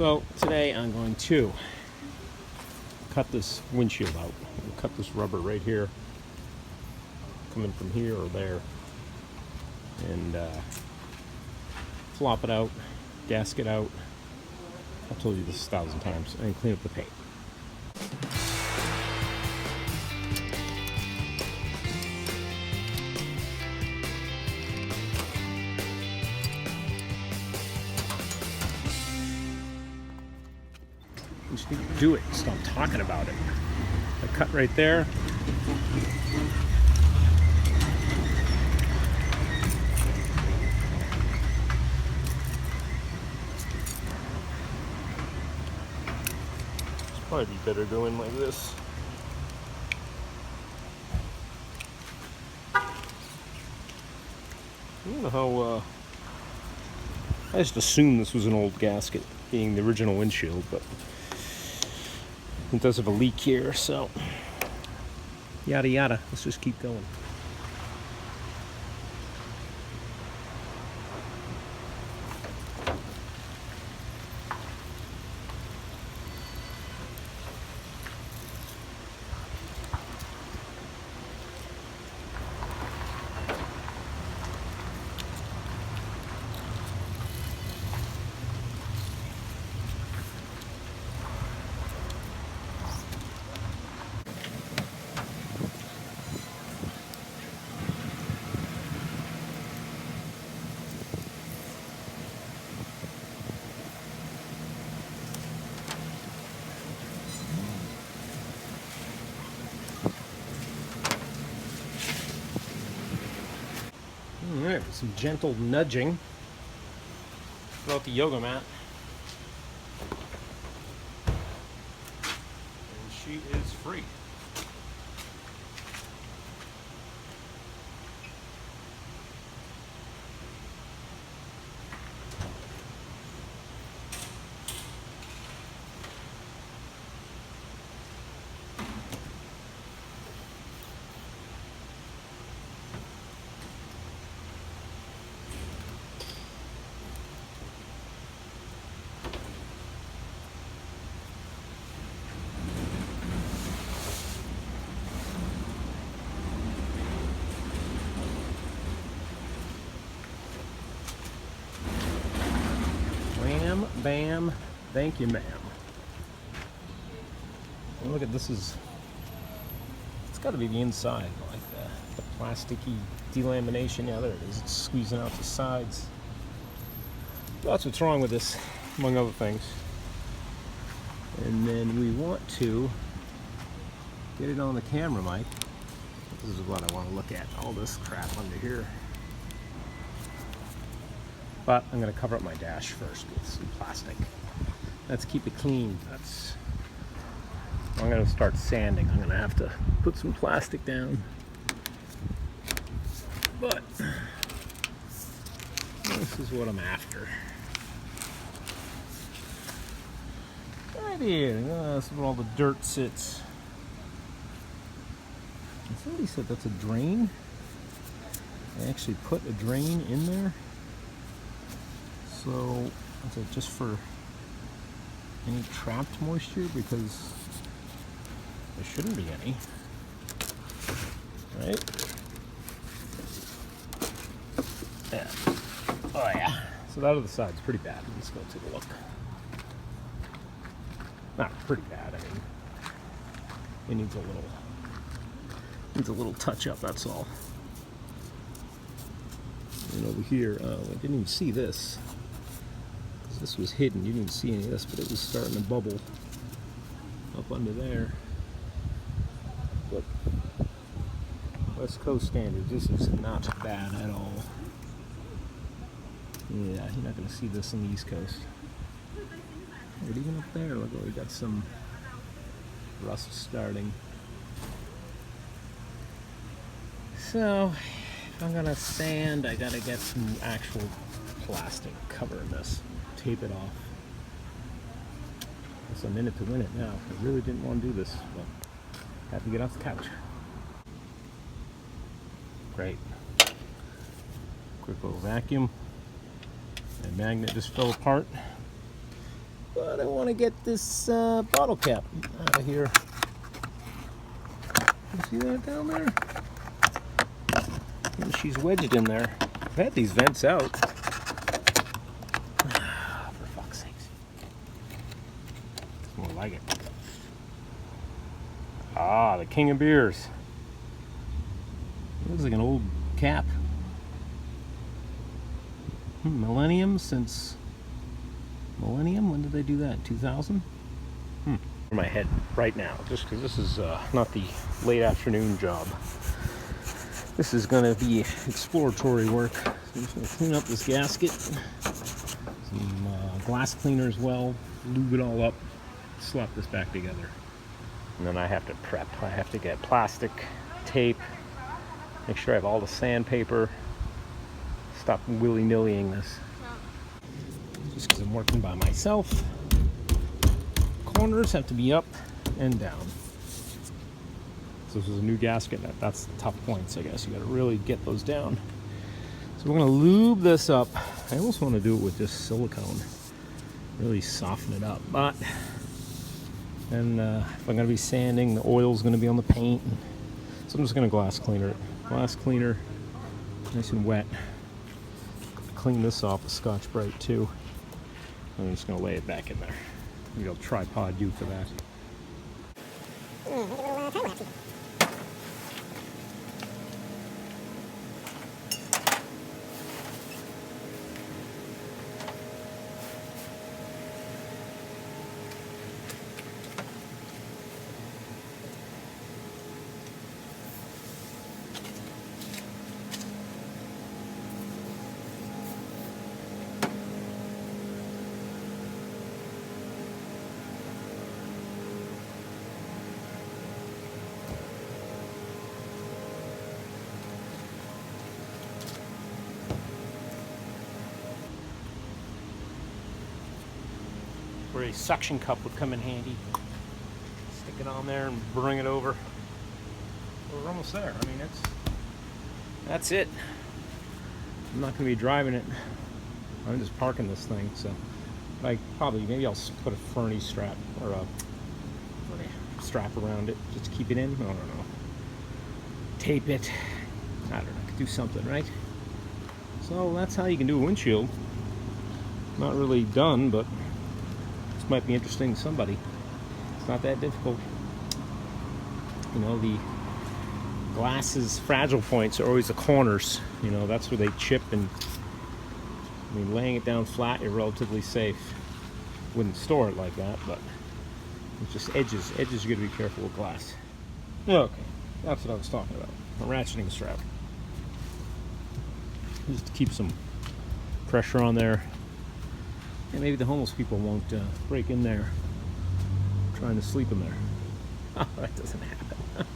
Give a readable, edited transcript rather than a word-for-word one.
So today I'm going to cut this windshield out. I'll cut this rubber right here, coming from here or there, and flop it out, gasket out. I've told you this 1,000 times, and clean up the paint. You just need to do it. Stop talking about it. I cut right there. It's probably be better going like this. I don't know how. I just assumed this was an old gasket, being the original windshield, but it does have a leak here, so yada yada. Let's just keep going. Alright, some gentle nudging throughout the yoga mat. And she is free. Bam, bam, thank you, ma'am. Look at this it's got to be the inside, like the plasticky delamination. Yeah, there it is. It's squeezing out the sides. That's what's wrong with this, among other things. And then we want to get it on the camera, Mike. This is what I want to look at, all this crap under here. But I'm going to cover up my dash first with some plastic. Let's keep it clean. I'm going to start sanding. I'm going to have to put some plastic down. But this is what I'm after. Right here. That's where all the dirt sits. And somebody said that's a drain. They actually put a drain in there. So, is it just for any trapped moisture? Because there shouldn't be any, right? Yeah. Oh yeah. So that other side's pretty bad. Let's go take a look. Not pretty bad. I mean, it needs a little touch up. That's all. And over here, I didn't even see this. This was hidden, you didn't see any of this, but it was starting to bubble up under there. But West Coast standards, this is not bad at all. Yeah, you're not going to see this on the East Coast. But even up there, look, we got some rust starting. So, if I'm going to sand, I got to get some actual plastic covering this. Tape it off. Guess I'm in it to win it now. I really didn't want to do this, but had to get off the couch. Great. Quick little vacuum. My magnet just fell apart. But I want to get this bottle cap out of here. You see that down there? And she's wedged in there. I've had these vents out. For fuck's sakes. It's more like it. Ah, the king of beers. Looks like an old cap. Millennium since... Millennium? When did they do that? 2000? For my head right now, just because this is not the late afternoon job. This is going to be exploratory work. So I'm just going to clean up this gasket. Some glass cleaner as well. Lube it all up. Slap this back together. And then I have to prep. I have to get plastic, tape, make sure I have all the sandpaper. Stop willy-nillying this. Just because I'm working by myself. Corners have to be up and down. So this is a new gasket. That's the tough points, I guess. You got to really get those down. So we're going to lube this up. I almost want to do it with just silicone. Really soften it up. But then if I'm going to be sanding, the oil's going to be on the paint. So I'm just going to glass cleaner it. Glass cleaner, nice and wet. Clean this off with Scotch-Brite too. I'm just going to lay it back in there. Maybe I'll tripod you for that. Where a suction cup would come in handy. Stick it on there and bring it over. Well, we're almost there. I mean, that's it. I'm not going to be driving it. I'm just parking this thing. So, maybe I'll put a Fernie strap or a strap around it just to keep it in. I don't know. Tape it. I don't know. I could do something, right? So that's how you can do a windshield. Not really done, but might be interesting to somebody. It's not that difficult. You know, the glass's fragile points are always the corners. You know, that's where they chip, and I mean, laying it down flat, you're relatively safe. Wouldn't store it like that, but it's just edges. Edges, you gotta be careful with glass. Okay, that's what I was talking about. A ratcheting strap. Just to keep some pressure on there. And maybe the homeless people won't break in there trying to sleep in there. Oh, that doesn't happen.